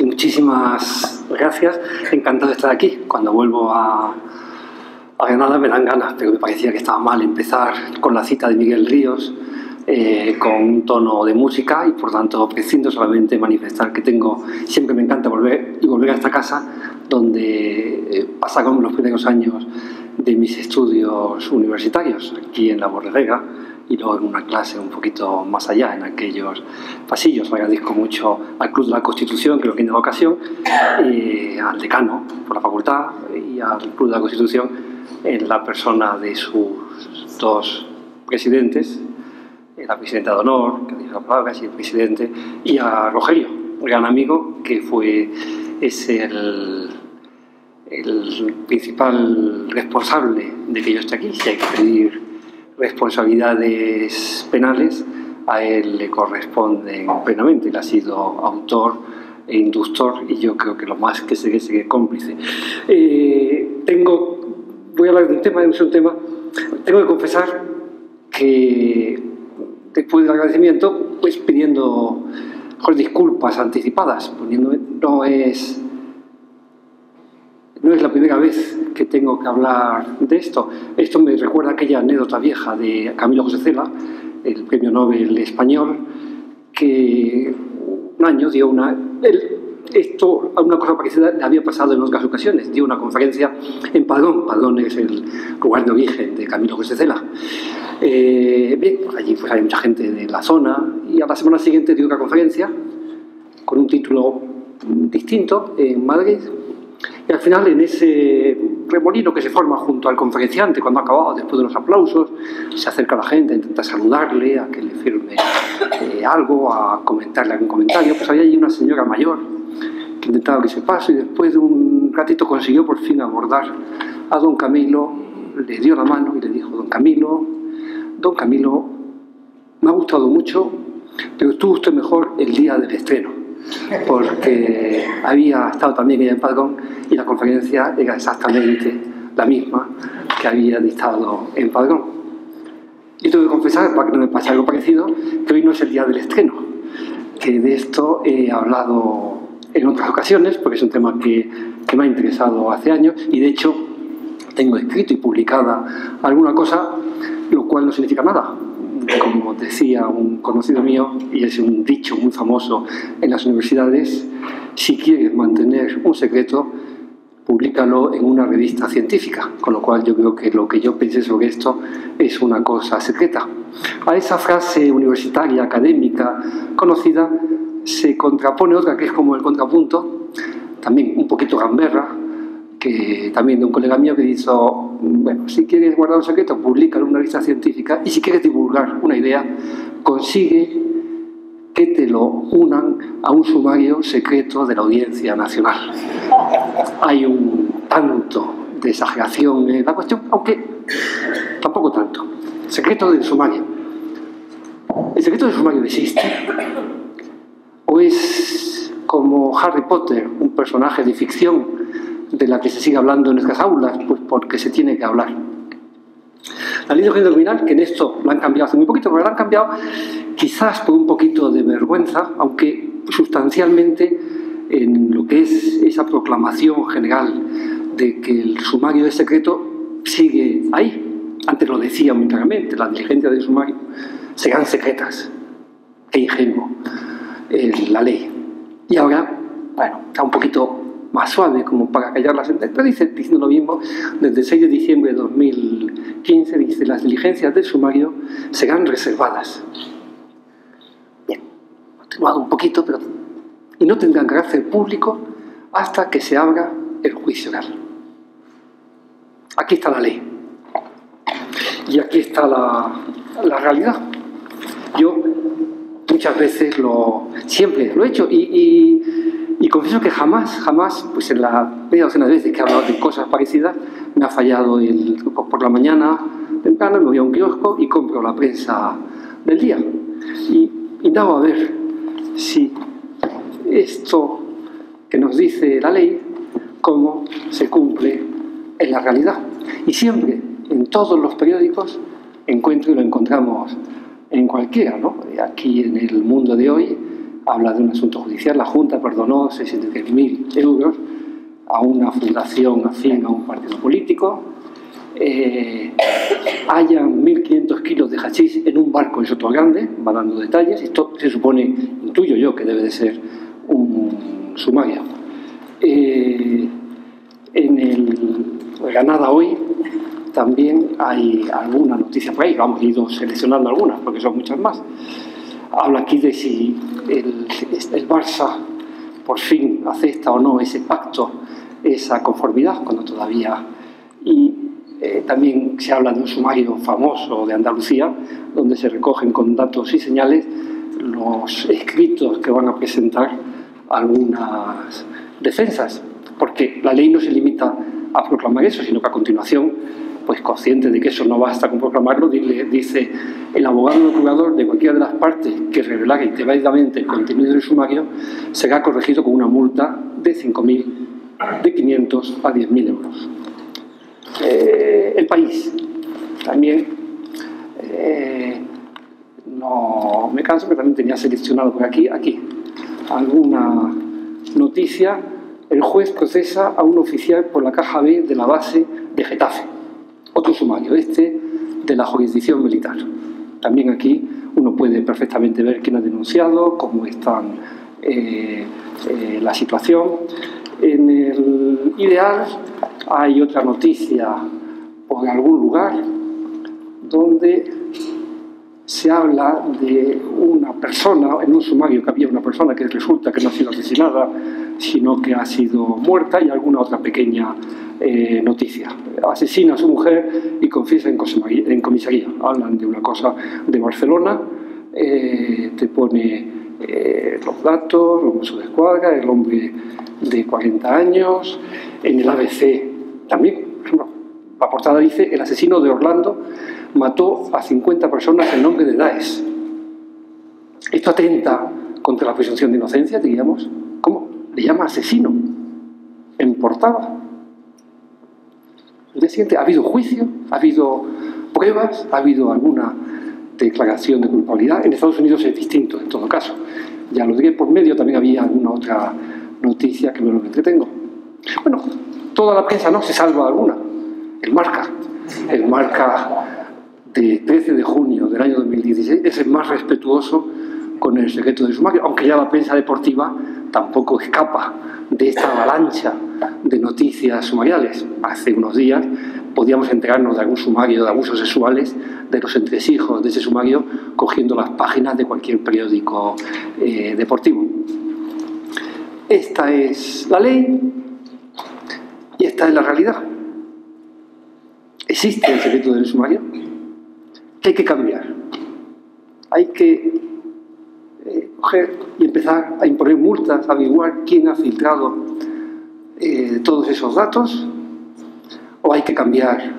Sí, muchísimas gracias. Encantado de estar aquí. Cuando vuelvo a Granada me dan ganas, pero me parecía que estaba mal empezar con la cita de Miguel Ríos, con un tono de música, y por tanto prescindo solamente manifestar que siempre me encanta volver a esta casa donde pasaron los primeros años de mis estudios universitarios, aquí en la Borrega, y luego en una clase un poquito más allá, en aquellos pasillos. Agradezco mucho al Club de la Constitución, que lo tiene la ocasión, al decano por la facultad y al Club de la Constitución en la persona de sus dos presidentes, la presidenta de honor, que dice la palabra, y el presidente, y a Rogelio, un gran amigo, que es el principal responsable de que yo esté aquí. Si hay que pedir responsabilidades penales, a él le corresponden plenamente. Él ha sido autor e inductor, y yo creo que lo más que sigue cómplice. Voy a hablar de un tema, tengo que confesar que después del agradecimiento, pues pidiendo disculpas anticipadas, no es la primera vez que tengo que hablar de esto. Esto me recuerda a aquella anécdota vieja de Camilo José Cela, el premio Nobel español, que un año dio una cosa parecida le había pasado en otras ocasiones. Dio una conferencia en Padrón. Padrón es el lugar de origen de Camilo José Cela. Allí pues hay mucha gente de la zona, y a la semana siguiente dio otra conferencia con un título distinto en Madrid. Y al final, en ese remolino que se forma junto al conferenciante, cuando ha acabado, después de los aplausos, se acerca a la gente, intenta saludarle, a que le firme algo, a comentarle algún comentario. Pues había allí una señora mayor que intentaba abrirse paso, y después de un ratito consiguió por fin abordar a don Camilo, le dio la mano y le dijo: don Camilo, me ha gustado mucho, pero estuvo usted mejor el día del estreno, porque había estado también ella en Padrón y la conferencia era exactamente la misma que había dictado en Padrón. Y tengo que confesar, para que no me pase algo parecido, que hoy no es el día del estreno, que de esto he hablado en otras ocasiones, porque es un tema que me ha interesado hace años, y de hecho tengo escrito y publicada alguna cosa, lo cual no significa nada. Como decía un conocido mío, y es un dicho muy famoso en las universidades: si quieres mantener un secreto, públicalo en una revista científica. Con lo cual yo creo que lo que yo pensé sobre esto es una cosa secreta. A esa frase universitaria, académica, conocida, se contrapone otra que es como el contrapunto, también un poquito gamberra, que también de un colega mío, que dijo: bueno, si quieres guardar un secreto, públicalo en una revista científica, y si quieres divulgar una idea, consigue que te lo unan a un sumario secreto de la Audiencia Nacional. Hay un tanto de exageración en la cuestión, aunque tampoco tanto. Secreto del sumario. ¿El secreto del sumario existe? ¿O es como Harry Potter, un personaje de ficción de la que se sigue hablando en nuestras aulas, pues porque se tiene que hablar? La ley de enjuiciamiento criminal, que en esto lo han cambiado hace muy poquito, pero lo han cambiado quizás por un poquito de vergüenza, aunque sustancialmente en lo que es esa proclamación general de que el sumario es secreto, sigue ahí. Antes lo decía muy claramente: las diligencias del sumario serán secretas. Qué ingenuo la ley. Y ahora, bueno, está un poquito más suave, como para callar la sentencia, pero diciendo lo mismo. Desde el 6 de diciembre de 2015 dice: las diligencias del sumario serán reservadas. Bien, continuado un poquito, pero y no tendrán carácter público hasta que se abra el juicio oral. Aquí está la ley. Y aquí está la realidad. Yo muchas veces siempre lo he hecho, y confieso que jamás, pues en la media docena de veces que he hablado de cosas parecidas, me ha fallado por la mañana temprano, me voy a un kiosco y compro la prensa del día. Y indago a ver si esto que nos dice la ley, cómo se cumple en la realidad. Y siempre, en todos los periódicos, encuentro, y lo encontramos en cualquiera, ¿no? Aquí en El Mundo de hoy, habla de un asunto judicial. La Junta perdonó 63.000 euros a una fundación afín a un partido político. Hayan 1.500 kilos de hachís en un barco en Sotogrande, va dando detalles. Esto se supone, intuyo yo, que debe de ser un sumario. En el Granada Hoy también hay alguna noticia por ahí, vamos, he ido seleccionando algunas porque son muchas más. Habla aquí de si el Barça por fin acepta o no ese pacto, esa conformidad, cuando todavía... Y también se habla de un sumario famoso de Andalucía, donde se recogen con datos y señales los escritos que van a presentar algunas defensas, porque la ley no se limita a proclamar eso, sino que a continuación, pues consciente de que eso no basta con proclamarlo, dice: el abogado o procurador de cualquiera de las partes que revelara integradamente el contenido del sumario será corregido con una multa de 500 a 10.000 euros. El País también, no me canso, que también tenía seleccionado por aquí alguna noticia. El juez procesa a un oficial por la caja B de la base de Getafe. Otro sumario, de la jurisdicción militar. También aquí uno puede perfectamente ver quién ha denunciado, cómo está la situación. En el Ideal hay otra noticia por algún lugar donde se habla de una persona, en un sumario que había una persona que resulta que no ha sido asesinada, sino que ha sido muerta, y alguna otra pequeña noticia. Asesina a su mujer y confiesa en comisaría. Hablan de una cosa de Barcelona, te pone los datos, los Mossos d'Esquadra, el hombre de 40 años. En el ABC también, por ejemplo, la portada dice: el asesino de Orlando mató a 50 personas en nombre de Daesh. Esto atenta contra la presunción de inocencia, diríamos. ¿Cómo? Le llama asesino en portada. El día siguiente ha habido juicio, ha habido pruebas, ha habido alguna declaración de culpabilidad. En Estados Unidos es distinto, en todo caso. Ya lo diré. Por medio también había alguna otra noticia que me lo entretengo. Bueno, toda la prensa no se salva alguna. El Marca de 13 de junio del año 2016 es el más respetuoso con el secreto del sumario, aunque ya la prensa deportiva tampoco escapa de esta avalancha de noticias sumariales. Hace unos días podíamos enterarnos de algún sumario de abusos sexuales, de los entresijos de ese sumario, cogiendo las páginas de cualquier periódico deportivo. Esta es la ley y esta es la realidad. ¿Existe el secreto del sumario? ¿Qué hay que cambiar? Hay que coger y empezar a imponer multas, a averiguar quién ha filtrado todos esos datos, o hay que cambiar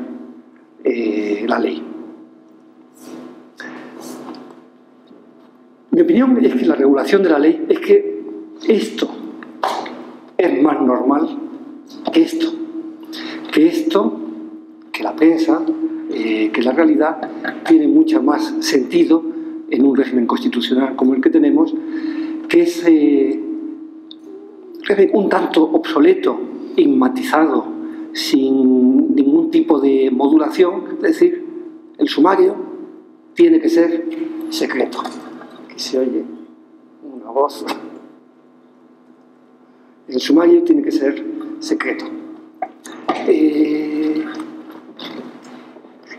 la ley. Mi opinión es que la regulación de la ley es que esto es más normal que esto, que la prensa, que la realidad tiene mucho más sentido en un régimen constitucional como el que tenemos, que es un tanto obsoleto, inmatizado, sin ningún tipo de modulación. Es decir, el sumario tiene que ser secreto. Aquí se oye una voz. El sumario tiene que ser secreto.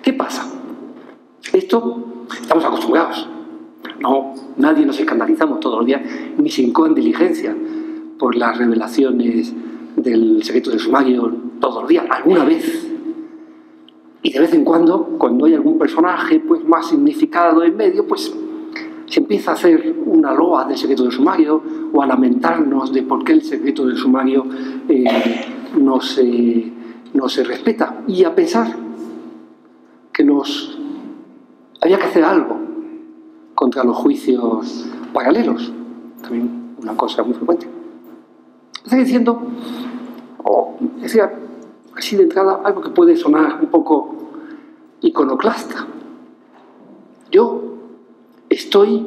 ¿Qué pasa? Esto estamos acostumbrados. No, nadie nos escandalizamos todos los días, ni se incoan diligencia por las revelaciones del secreto del sumario todos los días, alguna vez. Y de vez en cuando hay algún personaje pues más significado en medio, pues se empieza a hacer una loa del secreto del sumario o a lamentarnos de por qué el secreto del sumario no se respeta, y a pensar que había que hacer algo contra los juicios paralelos, también una cosa muy frecuente. Estoy diciendo, decía así de entrada, algo que puede sonar un poco iconoclasta. Yo estoy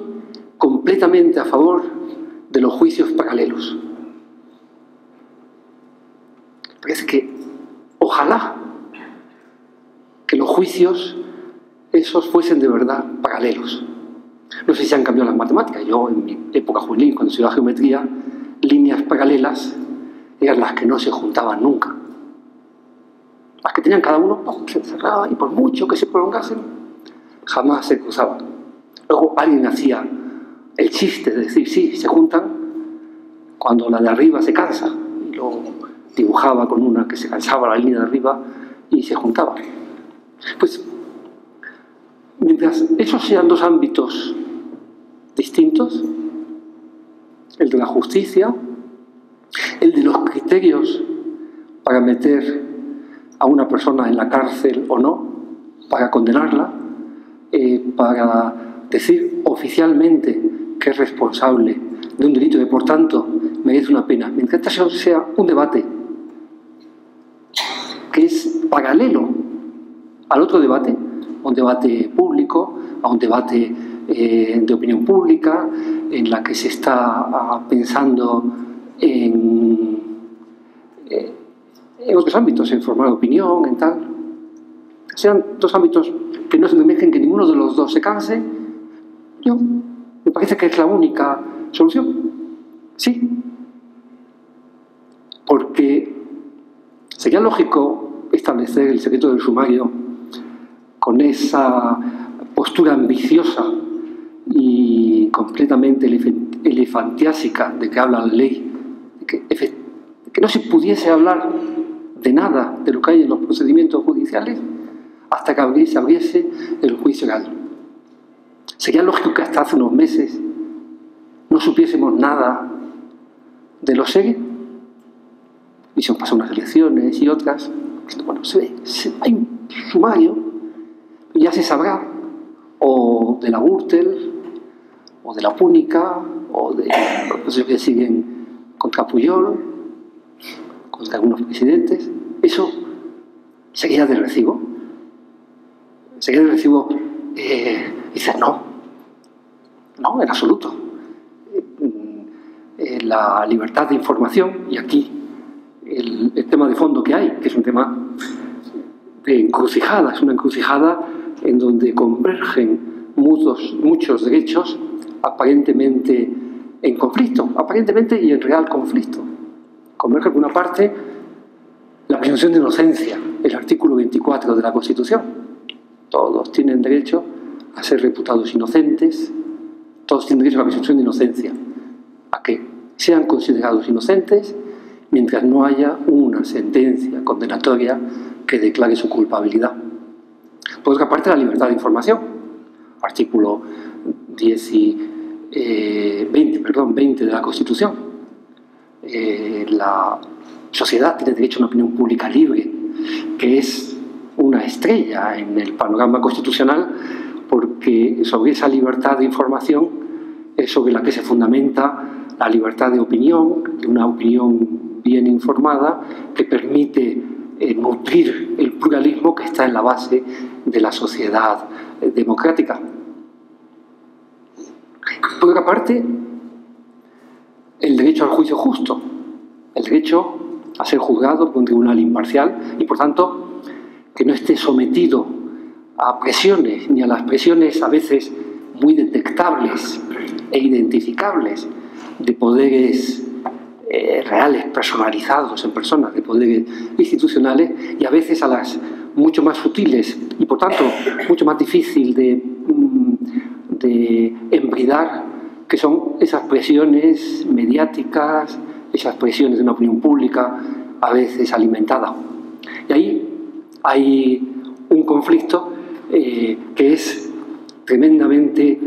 completamente a favor de los juicios paralelos. Parece que, ojalá, que los juicios esos fuesen de verdad paralelos. No sé si han cambiado las matemáticas. Yo, en mi época juvenil, cuando estudiaba geometría, líneas paralelas eran las que no se juntaban nunca. Las que tenían cada uno, se cerraban, y por mucho que se prolongasen, jamás se cruzaban. Luego alguien hacía el chiste de decir, sí, se juntan cuando la de arriba se cansa, y luego dibujaba con una que se cansaba la línea de arriba y se juntaba. Pues, mientras esos sean dos ámbitos distintos, el de la justicia, el de los criterios para meter a una persona en la cárcel o no, para condenarla, para decir oficialmente que es responsable de un delito y que por tanto merece una pena, mientras esto sea un debate que es paralelo al otro debate, a un debate público, a un debate de opinión pública, en la que se está pensando en otros ámbitos, en formar opinión, en tal. Sean dos ámbitos que no se dejen que ninguno de los dos se canse, me parece que es la única solución. Sí. Porque sería lógico establecer el secreto del sumario con esa postura ambiciosa y completamente elefantiásica de que habla la ley, de que no se pudiese hablar de nada de lo que hay en los procedimientos judiciales hasta que se abriese el juicio oral. Sería lógico que hasta hace unos meses no supiésemos nada de los SEGE, y se han pasado unas elecciones y otras. Bueno, hay un sumario, ya se sabrá, o de la Gürtel, o de la Púnica, o de los procesos que siguen contra Pujol, contra algunos presidentes. Eso sería de recibo. Sería de recibo. Dice, no, en absoluto. La libertad de información, y aquí el tema de fondo que hay, que es un tema de encrucijada, es una encrucijada en donde convergen muchos derechos aparentemente en conflicto, aparentemente y en real conflicto. Converge por una parte la presunción de inocencia, el artículo 24 de la Constitución. Todos tienen derecho a ser reputados inocentes, todos tienen derecho a la presunción de inocencia, a que sean considerados inocentes mientras no haya una sentencia condenatoria que declare su culpabilidad. Por otra parte, la libertad de información, artículo 20 de la Constitución. La sociedad tiene derecho a una opinión pública libre, que es una estrella en el panorama constitucional, porque sobre esa libertad de información es sobre la que se fundamenta la libertad de opinión, de una opinión bien informada, que permite nutrir el pluralismo que está en la base de la sociedad democrática. Por otra parte, el derecho al juicio justo, el derecho a ser juzgado por un tribunal imparcial y, por tanto, que no esté sometido a presiones, ni a las presiones a veces muy detectables e identificables de poderes reales, personalizados en personas, de poderes institucionales, y a veces a las mucho más sutiles y, por tanto, mucho más difícil de embridar, que son esas presiones mediáticas, esas presiones de una opinión pública a veces alimentada. Y ahí hay un conflicto que es tremendamente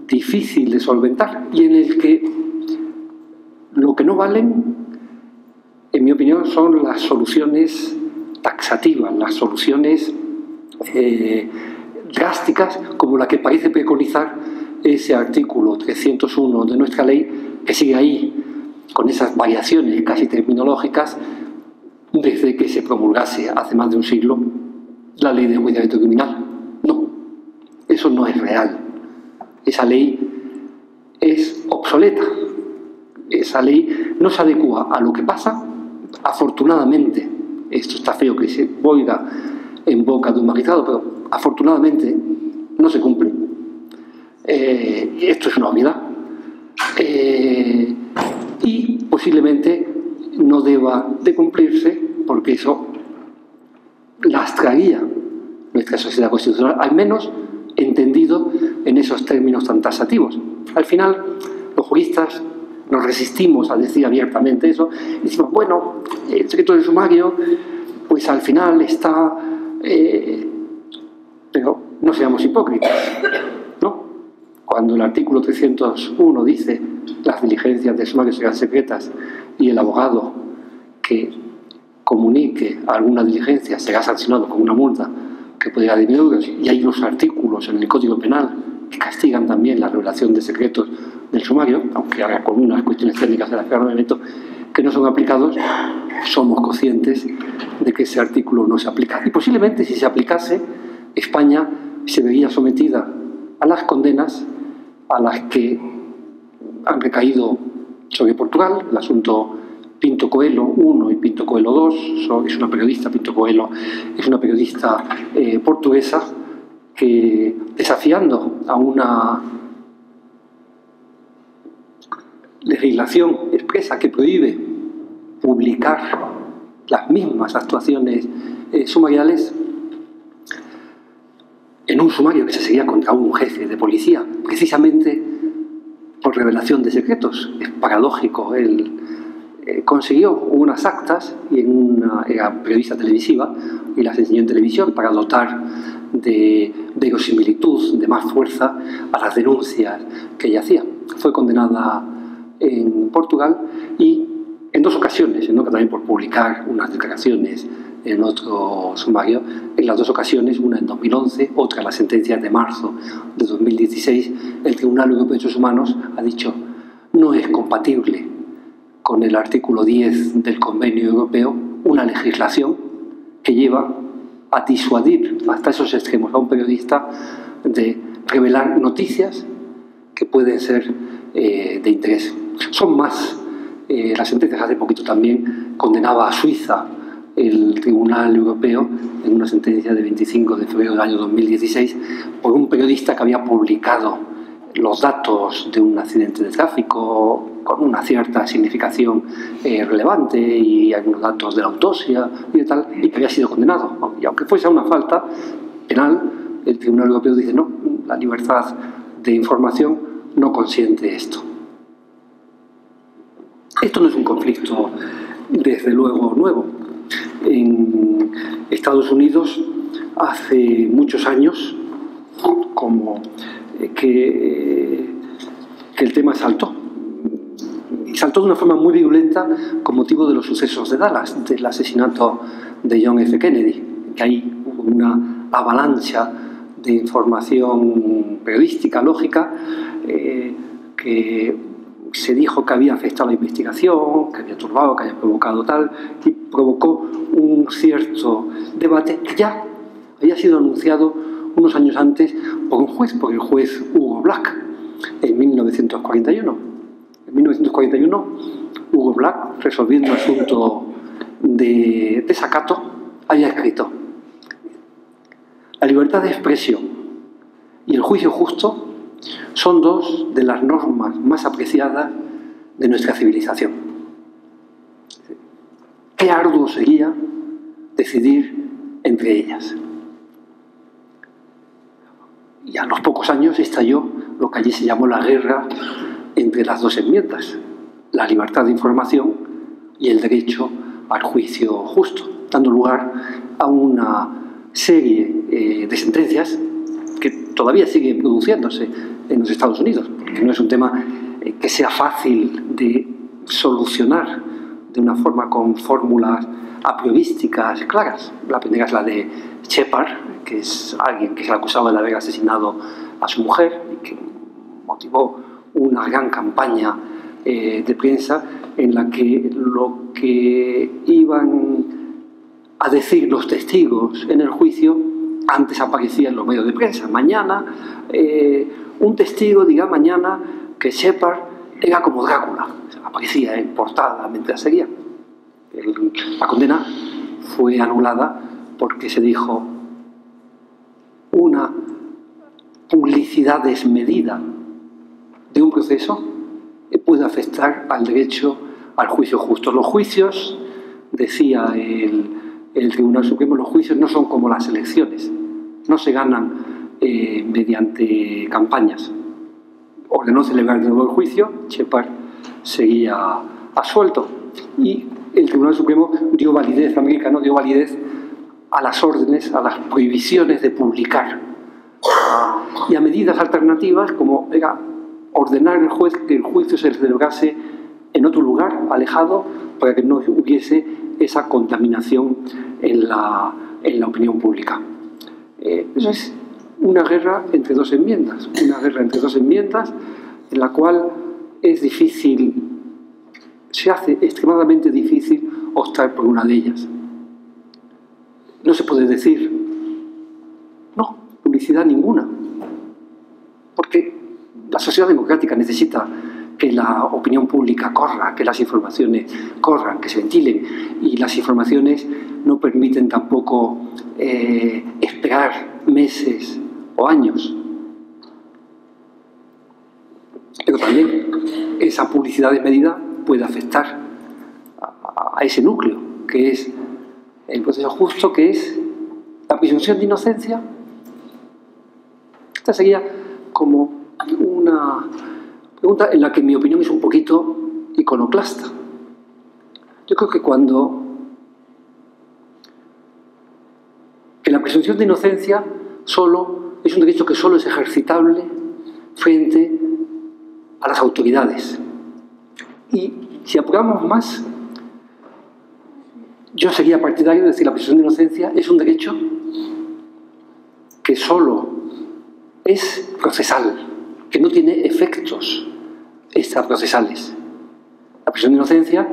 difícil de solventar y en el que lo que no valen, en mi opinión, son las soluciones taxativas, las soluciones drásticas, como la que parece preconizar ese artículo 301 de nuestra ley, que sigue ahí, con esas variaciones casi terminológicas, desde que se promulgase hace más de un siglo la ley de enjuiciamiento criminal. No, eso no es real. Esa ley es obsoleta. esa ley no se adecua a lo que pasa. Afortunadamente, esto está feo que se oiga en boca de un magistrado, pero afortunadamente no se cumple. Esto es una obviedad. Y posiblemente no deba de cumplirse porque eso lastraría nuestra sociedad constitucional, al menos entendido en esos términos tan taxativos. Al final, los juristas nos resistimos a decir abiertamente eso y decimos, bueno, el secreto del sumario, pues al final está... pero no seamos hipócritas, ¿no? Cuando el artículo 301 dice las diligencias del sumario serán secretas y el abogado que comunique alguna diligencia será sancionado con una multa que puede llegar a 10.000 euros, y hay unos artículos en el Código Penal que castigan también la revelación de secretos del sumario, aunque haga con unas cuestiones técnicas de las que ahora me meto que no son aplicados, somos conscientes de que ese artículo no se aplica. Y posiblemente si se aplicase, España se vería sometida a las condenas a las que han recaído sobre Portugal, el asunto Pinto Coelho I y Pinto Coelho II. Es una periodista, Pinto Coelho es una periodista portuguesa que, desafiando a una legislación expresa que prohíbe publicar las mismas actuaciones sumariales, en un sumario que se seguía contra un jefe de policía, precisamente por revelación de secretos. Es paradójico. Él consiguió unas actas, y era periodista televisiva, y las enseñó en televisión para dotar de verosimilitud, de más fuerza a las denuncias que ella hacía. Fue condenada en Portugal y en dos ocasiones, ¿no? También por publicar unas declaraciones en otro sumario, en las dos ocasiones, una en 2011, otra en la sentencia de marzo de 2016, el Tribunal Europeo de Derechos Humanos ha dicho no es compatible con el artículo 10 del Convenio Europeo una legislación que lleva a disuadir hasta esos extremos a un periodista de revelar noticias que pueden ser de interés. Son más. Las sentencias hace poquito también condenaba a Suiza el Tribunal Europeo en una sentencia de 25 de febrero del año 2016 por un periodista que había publicado los datos de un accidente de tráfico con una cierta significación relevante y algunos datos de la autopsia y tal, y que había sido condenado. Y aunque fuese una falta penal, el Tribunal Europeo dice no, la libertad de información no consiente esto. Esto no es un conflicto, desde luego, nuevo. En Estados Unidos, hace muchos años, como que el tema saltó. Y saltó de una forma muy violenta con motivo de los sucesos de Dallas, del asesinato de John F. Kennedy, que ahí hubo una avalancha de información periodística, lógica, que se dijo que había afectado la investigación, que había turbado, que había provocado tal, y provocó un cierto debate que ya había sido anunciado unos años antes por un juez, por el juez Hugo Black, en 1941. En 1941, Hugo Black, resolviendo un asunto de desacato, había escrito: la libertad de expresión y el juicio justo son dos de las normas más apreciadas de nuestra civilización. Qué arduo sería decidir entre ellas. Y a los pocos años estalló lo que allí se llamó la guerra entre las dos enmiendas, la libertad de información y el derecho al juicio justo, dando lugar a una serie de sentencias que todavía siguen produciéndose en los Estados Unidos, porque no es un tema que sea fácil de solucionar de una forma con fórmulas apriorísticas claras. La primera es la de Shepard, que es alguien que se le acusaba de haber asesinado a su mujer y que motivó una gran campaña de prensa en la que lo que iban a decir los testigos en el juicio antes aparecía en los medios de prensa. Mañana, un testigo dirá mañana que Shepard era como Drácula, aparecía en portada mientras seguía. La condena fue anulada porque se dijo una publicidad desmedida de un proceso puede afectar al derecho al juicio justo. Los juicios, decía el Tribunal Supremo, los juicios no son como las elecciones, no se ganan mediante campañas. Ordenó celebrar de nuevo el juicio, Shepard seguía absuelto y el Tribunal Supremo dio validez, americano dio validez a las órdenes, a las prohibiciones de publicar y a medidas alternativas como era ordenar el juez que el juicio se celebrase en otro lugar, alejado, para que no hubiese esa contaminación en la opinión pública. Eso es una guerra entre dos enmiendas, en la cual es difícil, se hace extremadamente difícil optar por una de ellas. No se puede decir, no, publicidad ninguna, porque la sociedad democrática necesita que la opinión pública corra, que las informaciones corran, que se ventilen, y las informaciones no permiten tampoco esperar meses o años. Pero también esa publicidad desmedida puede afectar a ese núcleo, que es el proceso justo, que es la presunción de inocencia. Esta sería como una pregunta en la que mi opinión es un poquito iconoclasta. Yo creo que que la presunción de inocencia solo es un derecho que solo es ejercitable frente a las autoridades. Y si apuramos más, yo sería partidario de decir que la presunción de inocencia es un derecho que solo es procesal, que no tiene efectos extraprocesales. La presunción de inocencia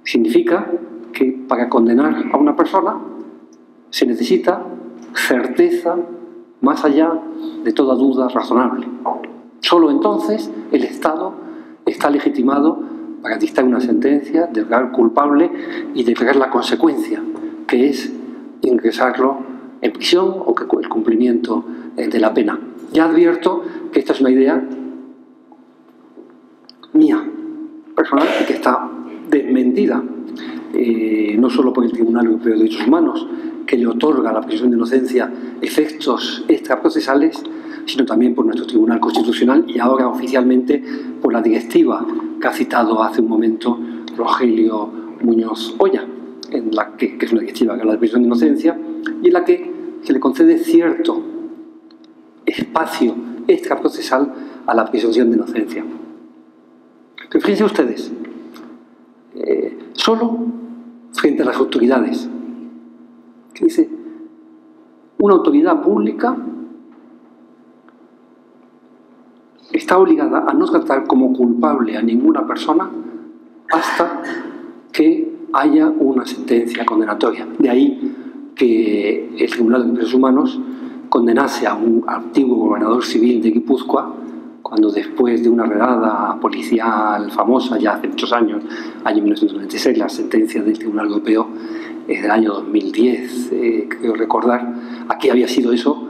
significa que para condenar a una persona se necesita certeza más allá de toda duda razonable. Solo entonces el Estado está legitimado para dictar una sentencia, declarar culpable y declarar la consecuencia, que es ingresarlo en prisión o que el cumplimiento de la pena. Ya advierto que esta es una idea mía, personal, y que está desmentida, no solo por el Tribunal Europeo de Derechos Humanos, que le otorga a la presunción de inocencia efectos extraprocesales, sino también por nuestro Tribunal Constitucional y ahora oficialmente por la directiva que ha citado hace un momento Rogelio Muñoz Oya, que es una directiva que habla de presunción de inocencia y en la que se le concede cierto espacio extraprocesal a la presunción de inocencia. Pero fíjense ustedes, solo frente a las autoridades, que dice, una autoridad pública está obligada a no tratar como culpable a ninguna persona hasta que haya una sentencia condenatoria. De ahí que el Tribunal de Derechos Humanos condenase a un antiguo gobernador civil de Guipúzcoa cuando después de una redada policial famosa, ya hace muchos años, año 1996, la sentencia del Tribunal Europeo es del año 2010, creo recordar, aquí había sido eso,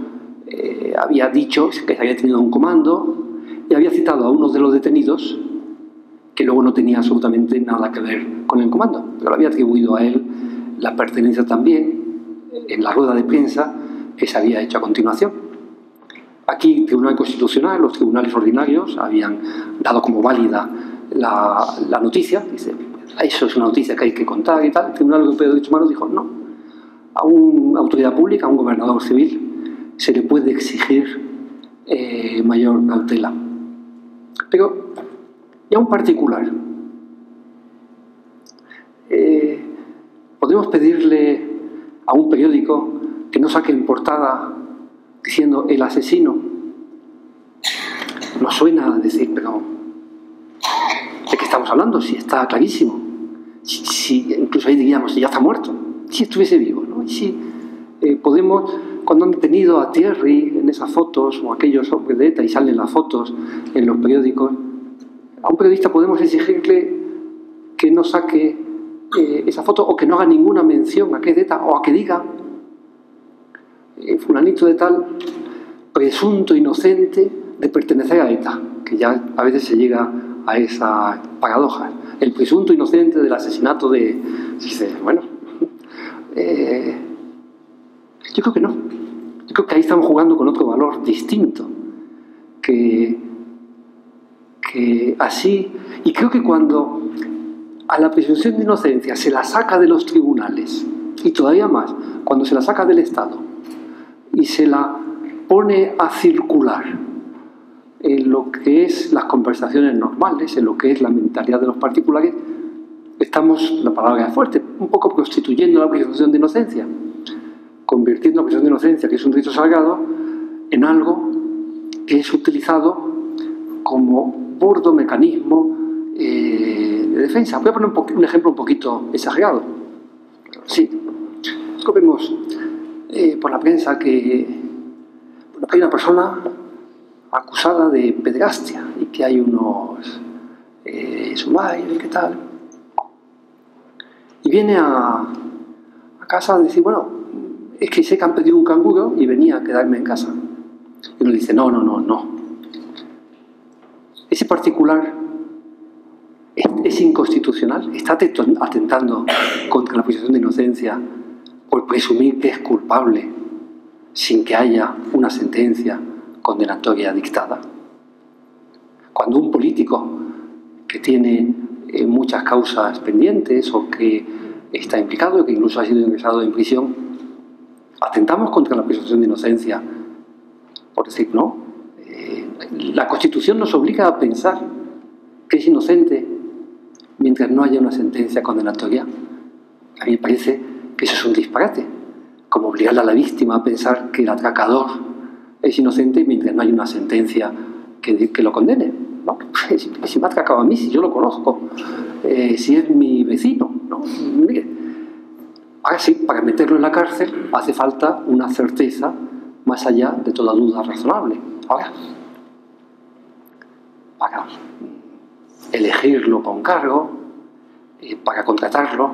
había dicho que se había tenido un comando y había citado a uno de los detenidos que luego no tenía absolutamente nada que ver con el comando, pero había atribuido a él la pertenencia también en la rueda de prensa que se había hecho a continuación. Aquí el Tribunal Constitucional, los tribunales ordinarios, habían dado como válida la noticia, dice, eso es una noticia que hay que contar y tal. El Tribunal Europeo de Derechos Humanos dijo, no, a una autoridad pública, a un gobernador civil, se le puede exigir mayor cautela. Pero, y a un particular, podemos pedirle a un periódico que no saque en portada diciendo el asesino. Nos suena a decir, pero ¿de qué estamos hablando? Si está clarísimo. Si incluso ahí diríamos, si ya está muerto. Si estuviese vivo, ¿no? Y si podemos, cuando han detenido a Thierry en esas fotos, o aquellos hombres de ETA, y salen las fotos en los periódicos, A un periodista podemos exigirle que no saque esa foto o que no haga ninguna mención a que es de ETA, o a que diga fulanito de tal, presunto inocente de pertenecer a ETA, que ya a veces se llega a esa paradoja. El presunto inocente del asesinato de... Bueno, yo creo que no. Yo creo que ahí estamos jugando con otro valor distinto, que así... Y creo que cuando a la presunción de inocencia se la saca de los tribunales, y todavía más, cuando se la saca del Estado y se la pone a circular en lo que es las conversaciones normales, en lo que es la mentalidad de los particulares, estamos, la palabra es fuerte, un poco prostituyendo la presunción de inocencia, convirtiendo la presunción de inocencia, que es un derecho sagrado, en algo que es utilizado como burdo mecanismo de defensa. Voy a poner un ejemplo un poquito exagerado. Sí, vemos por la prensa que hay una persona acusada de pederastia y que hay unos sumarios y qué tal. Y viene a casa a decir, bueno, es que sé que han pedido un canguro y venía a quedarme en casa. Y uno dice, no. Ese particular es inconstitucional, está atentando contra la presunción de inocencia por presumir que es culpable sin que haya una sentencia condenatoria dictada. Cuando un político que tiene muchas causas pendientes o que está implicado, que incluso ha sido ingresado en prisión, atentamos contra la presunción de inocencia por decir no. La Constitución nos obliga a pensar que es inocente mientras no haya una sentencia condenatoria. A mí me parece que eso es un disparate, como obligar a la víctima a pensar que el atracador es inocente mientras no hay una sentencia que lo condene. ¿No? Si me ha atracado a mí, si yo lo conozco, si es mi vecino, ¿no? Mire, ahora sí, para meterlo en la cárcel hace falta una certeza más allá de toda duda razonable. Ahora, para elegirlo con cargo, para contratarlo,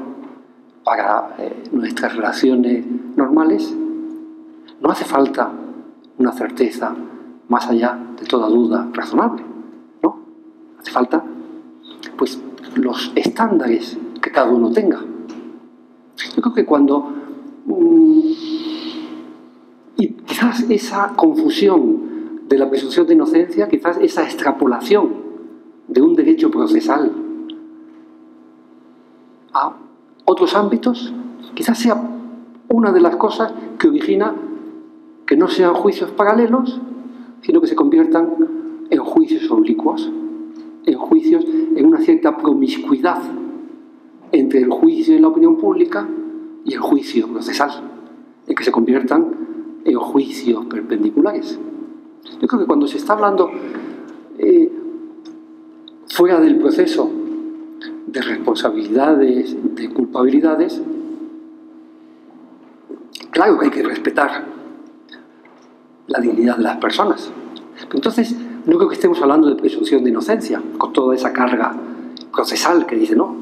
para nuestras relaciones normales, no hace falta una certeza más allá de toda duda razonable, ¿no? Hace falta, pues, los estándares que cada uno tenga. Yo creo que cuando... y quizás esa confusión de la presunción de inocencia, quizás esa extrapolación de un derecho procesal a otros ámbitos, quizás sea una de las cosas que origina que no sean juicios paralelos, sino que se conviertan en juicios oblicuos, en juicios, en una cierta promiscuidad entre el juicio en la opinión pública y el juicio procesal, en que se conviertan en juicios perpendiculares. Yo creo que cuando se está hablando fuera del proceso de responsabilidades, de culpabilidades, claro que hay que respetar la dignidad de las personas. Pero entonces, no creo que estemos hablando de presunción de inocencia, con toda esa carga procesal que dice, no,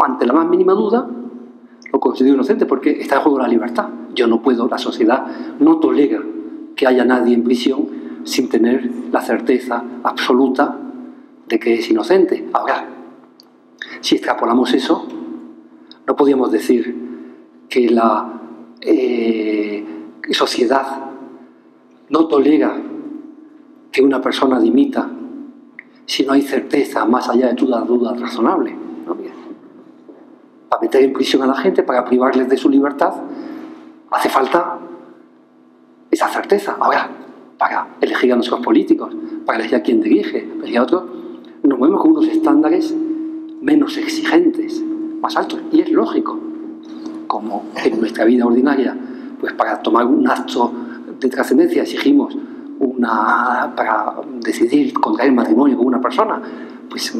ante la más mínima duda, lo considero inocente porque está en juego la libertad. Yo no puedo, la sociedad no tolera que haya nadie en prisión sin tener la certeza absoluta de que es inocente. Ahora, si extrapolamos eso, no podríamos decir que la sociedad no tolera que una persona dimita si no hay certeza más allá de toda duda razonable, ¿no? Para meter en prisión a la gente, para privarles de su libertad, hace falta esa certeza. Ahora, para elegir a nuestros políticos, para elegir a quien dirige, para elegir a otros, nos movemos con unos estándares menos exigentes, más altos. Y es lógico, como en nuestra vida ordinaria, pues para tomar un acto de trascendencia exigimos para decidir contraer matrimonio con una persona, pues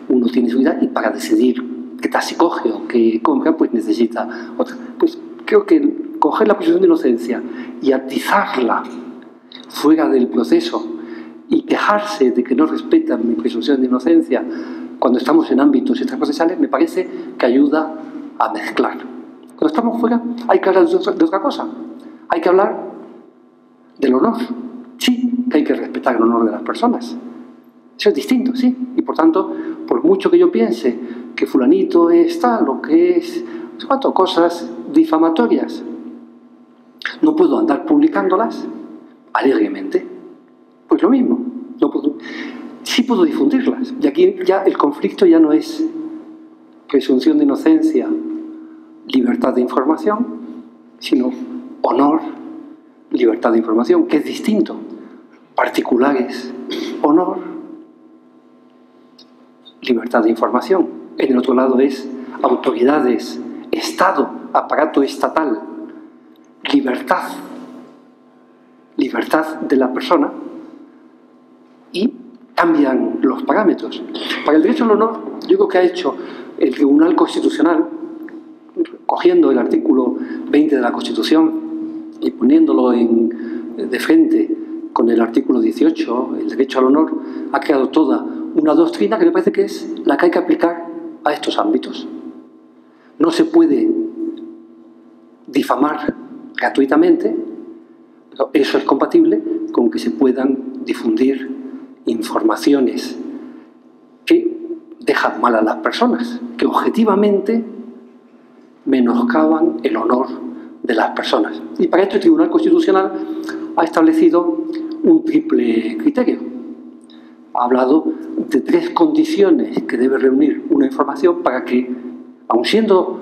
uno tiene su vida, y para decidir qué taxi coge o qué compra, pues necesita otra. Pues creo que coger la presunción de inocencia y atizarla fuera del proceso y quejarse de que no respetan mi presunción de inocencia cuando estamos en ámbitos extraprocesales me parece que ayuda a mezclar. Cuando estamos fuera hay que hablar de otra cosa. Hay que hablar del honor. Sí, que hay que respetar el honor de las personas. Eso es distinto, sí. Y por tanto, por mucho que yo piense que fulanito es tal o que es no sé cuánto, cosas difamatorias, no puedo andar publicándolas alegremente. Pues lo mismo. No puedo. Sí puedo difundirlas. Y aquí ya el conflicto ya no es presunción de inocencia, libertad de información, sino honor, libertad de información, que es distinto. Particulares, honor, libertad de información. En el otro lado es autoridades, Estado, aparato estatal, libertad, libertad de la persona, y cambian los parámetros. Para el derecho al honor, yo creo que ha hecho el Tribunal Constitucional, cogiendo el artículo 20 de la Constitución y poniéndolo de frente con el artículo 18, el derecho al honor, ha creado toda una doctrina que me parece que es la que hay que aplicar a estos ámbitos. No se puede difamar gratuitamente, pero eso es compatible con que se puedan difundir informaciones que dejan mal a las personas, que objetivamente menoscaban el honor de las personas. Y para esto el Tribunal Constitucional ha establecido un triple criterio. Ha hablado de 3 condiciones que debe reunir una información para que, aun siendo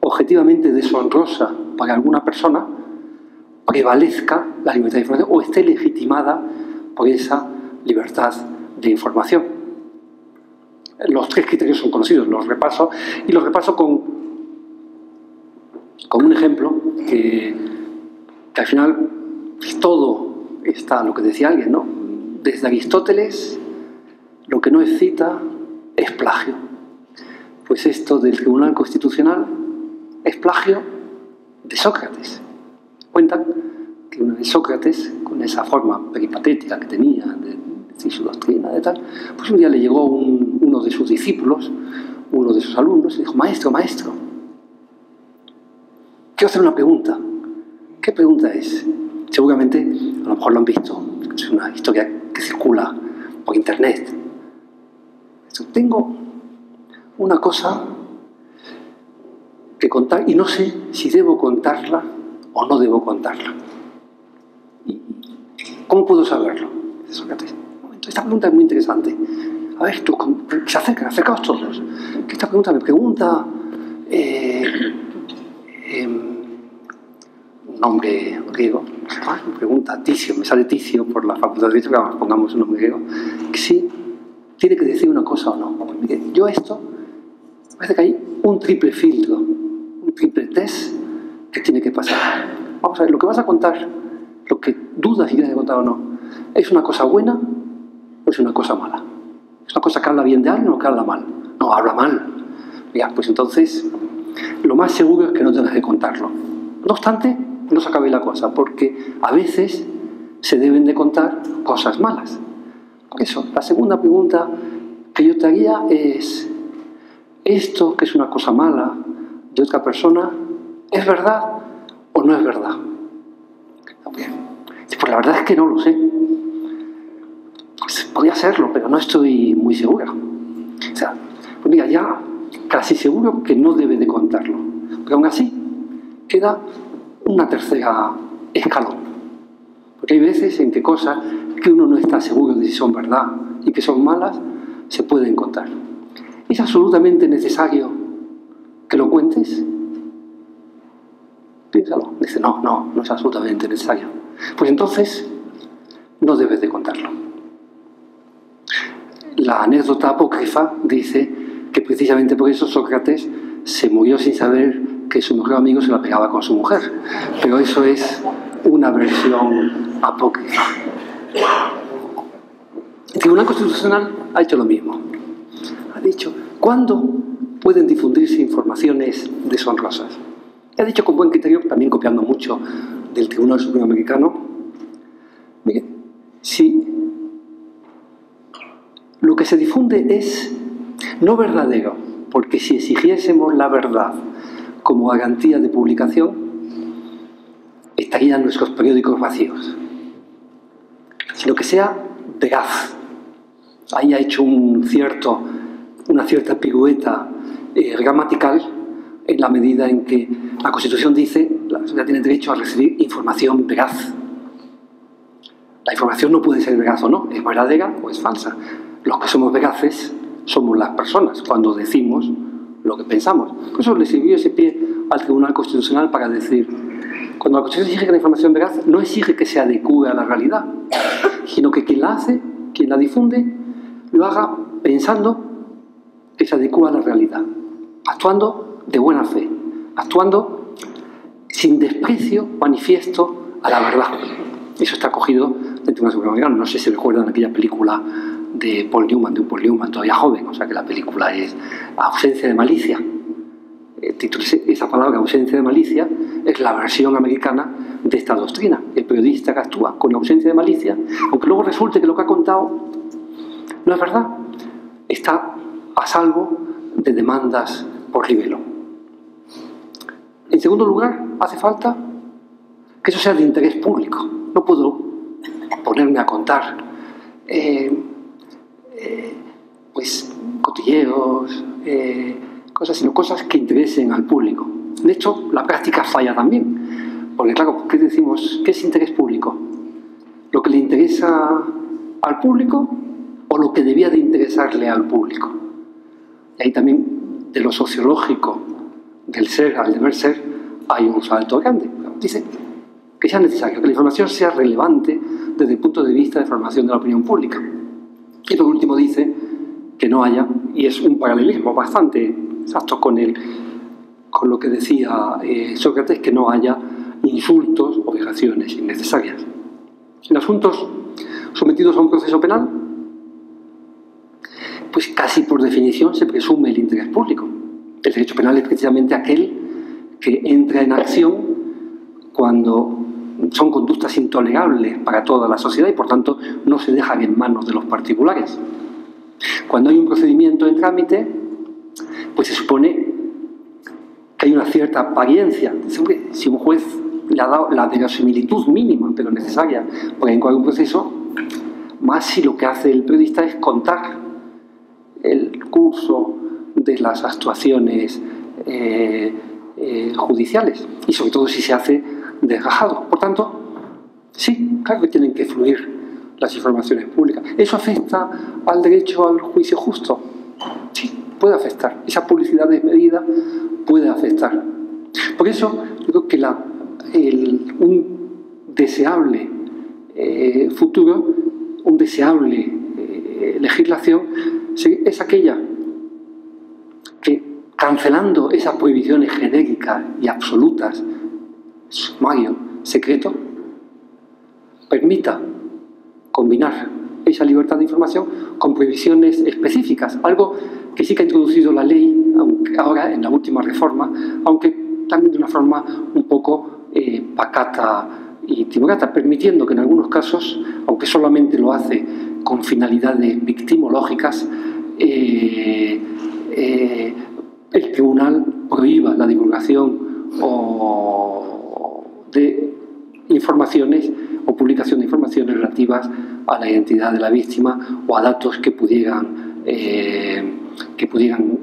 objetivamente deshonrosa para alguna persona, prevalezca la libertad de información o esté legitimada por esa libertad de información. Los 3 criterios son conocidos, los repaso, y los repaso con un ejemplo que al final todo está, lo que decía alguien, ¿no? Desde Aristóteles, lo que no es cita es plagio. Pues esto del Tribunal Constitucional es plagio de Sócrates. Cuentan que una vez Sócrates, con esa forma peripatética que tenía de decir su doctrina, de tal, pues un día le llegó uno de sus discípulos, uno de sus alumnos, y dijo: maestro, maestro, quiero hacer una pregunta. ¿Qué pregunta es? Seguramente, a lo mejor lo han visto, es una historia que circula por internet. Tengo una cosa que contar y no sé si debo contarla o no debo contarla. ¿Cómo puedo saberlo? Sócrates, un momento, esta pregunta es muy interesante. A ver, tú, acercaos todos. Que esta pregunta me pregunta un nombre griego. Me pregunta Ticio, me sale Ticio por la facultad de Derecho, que pongamos un nombre griego. Que sí, tiene que decir una cosa o no. Pues mire, yo esto, me parece que hay un triple filtro, un triple test que tiene que pasar. Vamos a ver, lo que vas a contar, lo que dudas si tienes que contar o no, ¿es una cosa buena o es una cosa mala? ¿Es una cosa que habla bien de alguien o que habla mal? No, habla mal. Ya, pues entonces, lo más seguro es que no tengas que contarlo. No obstante, no se acabe la cosa, porque a veces se deben de contar cosas malas. Por eso, la segunda pregunta que yo te haría es: ¿esto, que es una cosa mala de otra persona, es verdad o no es verdad? Pues la verdad es que no lo sé. Pues podría serlo, pero no estoy muy segura. O sea, pues mira, ya casi seguro que no debe de contarlo. Pero aún así, queda una tercera escalón. Porque hay veces en que cosas que uno no está seguro de si son verdad y que son malas, se pueden contar. ¿Es absolutamente necesario que lo cuentes? Piénsalo. Dice, no es absolutamente necesario. Pues entonces, no debes de contarlo. La anécdota apócrifa dice que precisamente por eso Sócrates se murió sin saber que su mejor amigo se la pegaba con su mujer. Pero eso es una versión apócrifa. El Tribunal Constitucional ha hecho lo mismo. Ha dicho, ¿cuándo pueden difundirse informaciones deshonrosas? Ha dicho con buen criterio, también copiando mucho del Tribunal Supremo Americano, mire, si lo que se difunde es no verdadero, porque si exigiésemos la verdad como garantía de publicación, estarían nuestros periódicos vacíos, sino que sea veraz. Ahí ha hecho una cierta pirueta gramatical, en la medida en que la Constitución dice que la sociedad tiene derecho a recibir información veraz. La información no puede ser veraz o no, es verdadera o es falsa. Los que somos veraces somos las personas cuando decimos lo que pensamos. Por eso le sirvió ese pie al Tribunal Constitucional para decir, cuando la Constitución exige que la información veraz, no exige que se adecue a la realidad, sino que quien la hace, quien la difunde, lo haga pensando que se adecua a la realidad, actuando de buena fe, actuando sin desprecio manifiesto a la verdad. Eso está cogido del Tribunal Supremo Americano. No sé si recuerdan aquella película de Paul Newman, todavía joven, o sea que la película es Ausencia de malicia. El título, esa palabra, ausencia de malicia, es la versión americana de esta doctrina. El periodista que actúa con ausencia de malicia, aunque luego resulte que lo que ha contado no es verdad, está a salvo de demandas por libelo. En segundo lugar, hace falta que eso sea de interés público. No puedo ponerme a contar pues cotilleos, cosas, sino cosas que interesen al público. De hecho, la práctica falla también, porque claro, ¿qué decimos? ¿Qué es interés público? ¿Lo que le interesa al público o lo que debía de interesarle al público? Y ahí también, de lo sociológico, del ser al deber ser, hay un salto grande. Dice que sea necesario, que la información sea relevante desde el punto de vista de formación de la opinión pública. Y por último dice que no haya, y es un paralelismo bastante exacto con lo que decía Sócrates, que no haya insultos o vejaciones innecesarias. En asuntos sometidos a un proceso penal, pues casi por definición se presume el interés público. El derecho penal es precisamente aquel que entra en acción cuando son conductas intolerables para toda la sociedad y por tanto no se dejan en manos de los particulares. Cuando hay un procedimiento en trámite, pues se supone que hay una cierta apariencia. Si un juez le ha dado la verosimilitud mínima, pero necesaria, para incoar un proceso, más si lo que hace el periodista es contar el curso de las actuaciones judiciales y sobre todo si se hace desgajado. Por tanto, sí, claro que tienen que fluir las informaciones públicas. ¿Eso afecta al derecho al juicio justo? Sí, puede afectar. Esa publicidad desmedida puede afectar. Por eso, yo creo que un deseable futuro, un deseable legislación, es aquella que, cancelando esas prohibiciones genéricas y absolutas, sumario, secreto, permita combinar esa libertad de información con prohibiciones específicas, algo que sí que ha introducido la ley, aunque ahora en la última reforma, aunque también de una forma un poco pacata y timorata, permitiendo que en algunos casos, aunque solamente lo hace con finalidades victimológicas, el tribunal prohíba la divulgación de informaciones o publicación de informaciones relativas a la identidad de la víctima o a datos que pudieran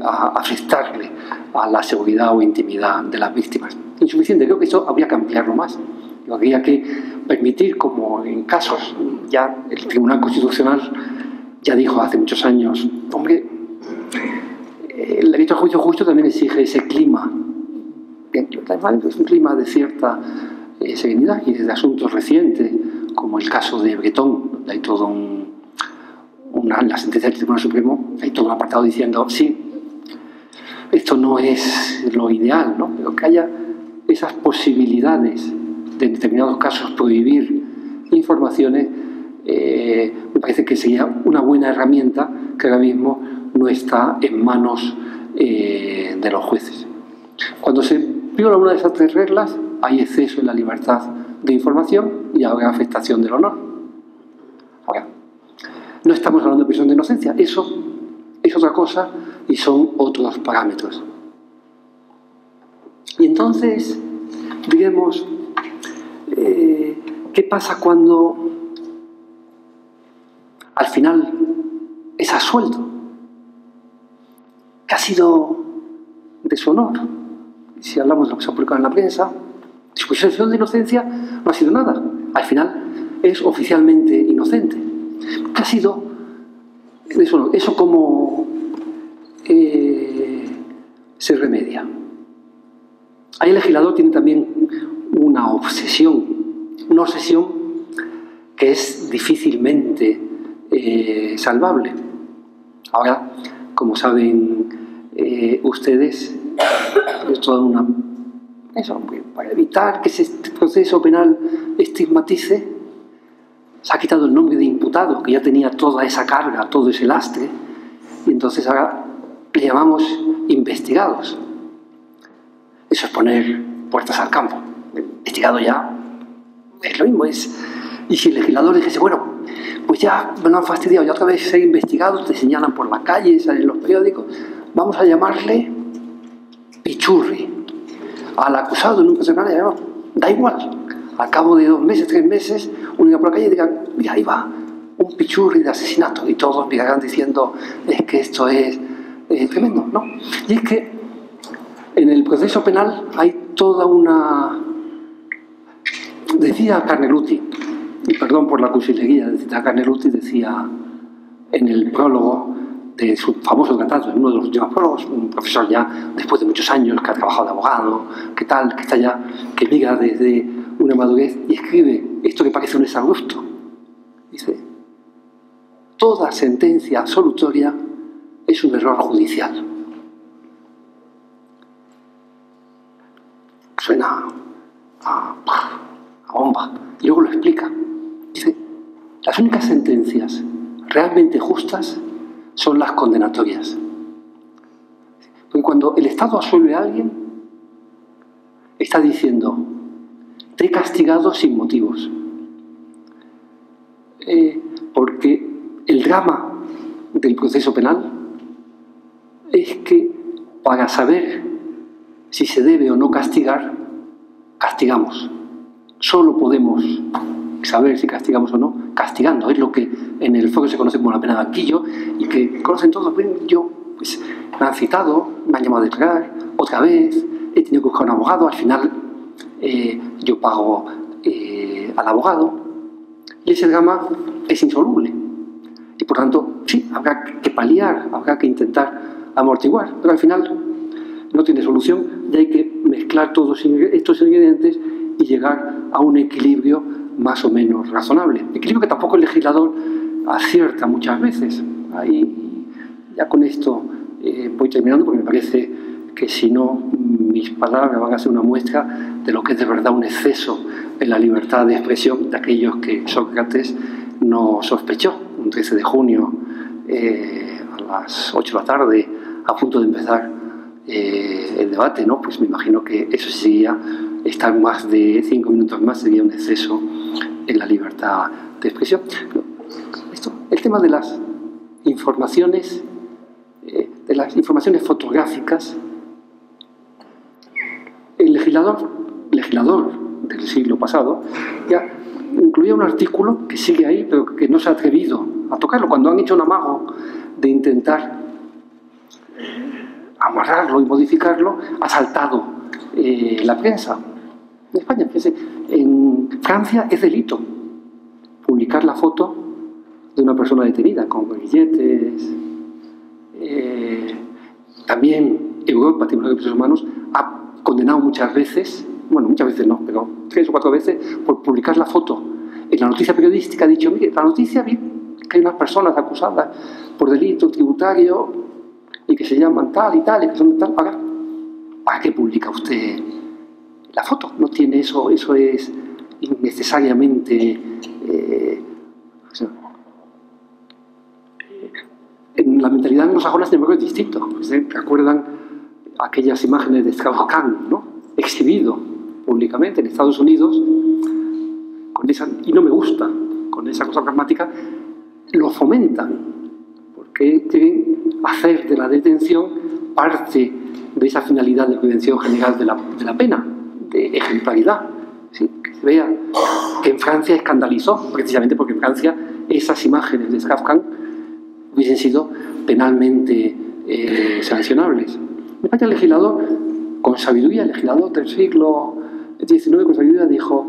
afectarle a la seguridad o intimidad de las víctimas. Insuficiente, creo que eso habría que ampliarlo más. Habría que permitir, como en casos, ya el Tribunal Constitucional ya dijo hace muchos años, hombre, el derecho al juicio justo también exige ese clima. Es un clima de cierta serenidad y desde asuntos recientes, como el caso de Bretón, donde hay todo la sentencia del Tribunal Supremo, hay todo un apartado diciendo, sí, esto no es lo ideal, ¿no? Pero que haya esas posibilidades de en determinados casos prohibir informaciones, me parece que sería una buena herramienta que ahora mismo no está en manos de los jueces. Cuando se viola una de esas tres reglas, hay exceso en la libertad de información y habrá afectación del honor. Ahora, No estamos hablando de presunción de inocencia. Eso es otra cosa y son otros parámetros. Y entonces, digamos, ¿qué pasa cuando al final es absuelto? ¿Qué ha sido de su honor? Si hablamos de lo que se ha publicado en la prensa, su presunción de inocencia no ha sido nada. Al final es oficialmente inocente. ¿Qué ha sido de su honor? ¿Eso cómo se remedia? Ahí el legislador tiene también una obsesión que es difícilmente salvable. Ahora, como saben ustedes, es toda para evitar que este proceso penal estigmatice, se ha quitado el nombre de imputado, que ya tenía toda esa carga, todo ese lastre, y entonces ahora le llamamos investigados. Eso es poner puertas al campo. Investigado ya es lo mismo. Y si el legislador dijese, bueno, pues ya me lo han fastidiado, ya otra vez ser investigados, te señalan por la calle, salen en los periódicos, vamos a llamarle pichurri. Al acusado en un proceso penal, da igual. Al cabo de 2 meses, 3 meses, uno irá por la calle y diga, mira, ahí va un pichurri de asesinato. Y todos mirarán diciendo, es que esto es tremendo, ¿no? Y es que en el proceso penal hay toda una... Decía Carneluti, y perdón por la cursilería, decía Carneluti, decía en el prólogo de su famoso tratado, en uno de los últimos prólogos, un profesor ya después de muchos años que ha trabajado de abogado, que tal, que está ya, que mira desde una madurez y escribe esto que parece un exabrupto. Dice, toda sentencia absolutoria es un error judicial. Suena a bomba. Y luego lo explica. Dice, las únicas sentencias realmente justas son las condenatorias. Porque cuando el Estado absuelve a alguien, está diciendo, te he castigado sin motivos. Porque el drama del proceso penal es que para saber si se debe o no castigar, castigamos. Solo podemos saber si castigamos o no castigando. Es lo que en el foro se conoce como la pena de banquillo y que conocen todos. Yo, pues, me han citado, me han llamado a declarar, otra vez, he tenido que buscar un abogado, al final yo pago al abogado y ese drama es insoluble. Y por tanto, sí, habrá que paliar, habrá que intentar amortiguar, pero al final no tiene solución y hay que mezclar todos estos ingredientes y llegar a un equilibrio más o menos razonable. Equilibrio que tampoco el legislador acierta muchas veces. Ahí, ya con esto voy terminando porque me parece que si no, mis palabras van a ser una muestra de lo que es de verdad un exceso en la libertad de expresión de aquellos que Sócrates no sospechó. Un 13 de junio a las 8 de la tarde, a punto de empezar el debate, ¿no? Pues me imagino que eso sería estar más de 5 minutos más, sería un exceso en la libertad de expresión. El tema de las informaciones fotográficas, el legislador del siglo pasado ya incluía un artículo que sigue ahí, pero que no se ha atrevido a tocarlo. Cuando han hecho un amago de intentar amarrarlo y modificarlo, ha saltado la prensa. En España, fíjense, en Francia es delito publicar la foto de una persona detenida con grilletes. También Europa, Tribunal de Derechos Humanos, ha condenado muchas veces, bueno, muchas veces no, pero 3 o 4 veces, por publicar la foto. En la noticia periodística ha dicho, mire, la noticia vi que hay unas personas acusadas por delito tributario y que se llaman tal y tal, y que son de tal, ¿para qué publica usted la foto? No tiene eso es innecesariamente... en la mentalidad anglosajona, sin embargo, es distinto. ¿Recuerdan aquellas imágenes de Strauss-Kahn, ¿no? Exhibido públicamente en Estados Unidos, con esa, y no me gusta, con esa cosa pragmática, lo fomentan, porque quieren hacer de la detención parte de esa finalidad de prevención general de la pena, de ejemplaridad. ¿Sí? Que se vea que en Francia escandalizó, precisamente porque en Francia esas imágenes de Strauss-Kahn hubiesen sido penalmente sancionables. En España el legislador, con sabiduría, el legislador del siglo XIX con sabiduría dijo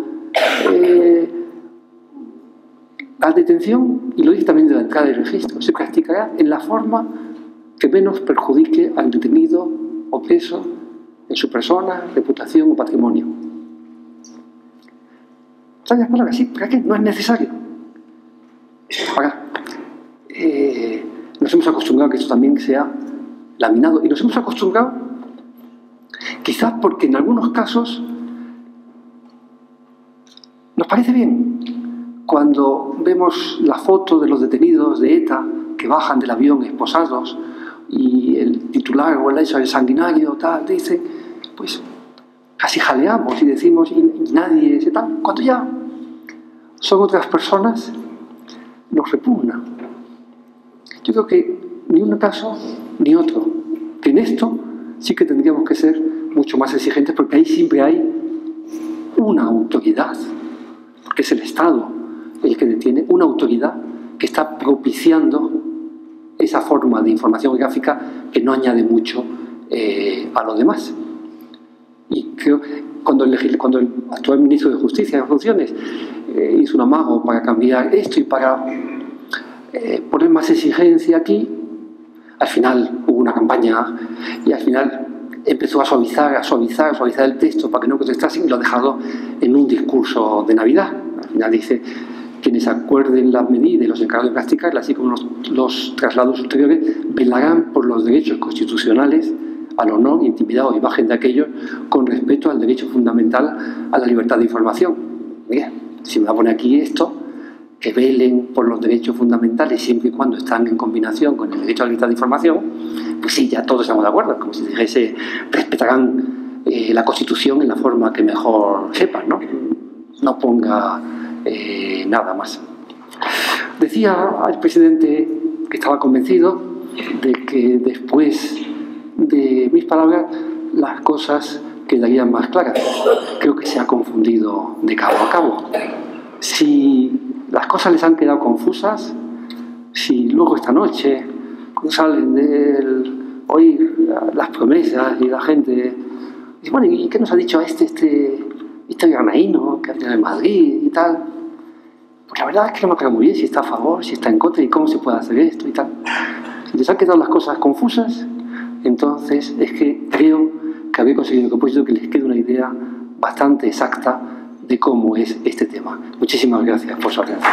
la detención, y lo dice también de la entrada del registro, se practicará en la forma que menos perjudique al detenido o preso en su persona, reputación o patrimonio. ¿Sabes las palabras? Sí, ¿para qué? No es necesario. Ahora, nos hemos acostumbrado a que esto también sea laminado, y nos hemos acostumbrado quizás porque en algunos casos nos parece bien cuando vemos la foto de los detenidos de ETA que bajan del avión esposados y el titular o el hecho del sanguinario tal dice, pues casi jaleamos y decimos y nadie se tal, cuando ya son otras personas nos repugna. Yo creo que ni un caso ni otro, que en esto sí que tendríamos que ser mucho más exigentes, porque ahí siempre hay una autoridad, porque es el Estado el que detiene, una autoridad que está propiciando esa forma de información gráfica que no añade mucho a lo demás. Y creo que cuando el actual ministro de Justicia en funciones hizo un amago para cambiar esto y para poner más exigencia aquí, al final hubo una campaña y al final empezó a suavizar el texto para que no contestasen y lo ha dejado en un discurso de Navidad. Al final dice, quienes acuerden las medidas y los encargados de practicarlas, así como los traslados ulteriores, velarán por los derechos constitucionales al honor, intimidad o imagen de aquellos con respeto al derecho fundamental a la libertad de información. Mira, si me va a poner aquí esto, que velen por los derechos fundamentales siempre y cuando están en combinación con el derecho a la libertad de información, pues sí, ya todos estamos de acuerdo, como si dijese, respetarán la Constitución en la forma que mejor sepan, ¿no? No ponga nada más. Decía el presidente que estaba convencido de que después de mis palabras las cosas quedarían más claras. Creo que se ha confundido de cabo a cabo. Si las cosas les han quedado confusas, si luego esta noche cuando salen de oír las promesas y la gente dice, bueno, ¿y qué nos ha dicho este granaíno que ha tenido en Madrid y tal? Pues la verdad es que no me aclara muy bien si está a favor, si está en contra y cómo se puede hacer esto y tal. Si les han quedado las cosas confusas, entonces es que creo que había conseguido el propósito que les quede una idea bastante exacta de cómo es este tema. Muchísimas gracias por su atención.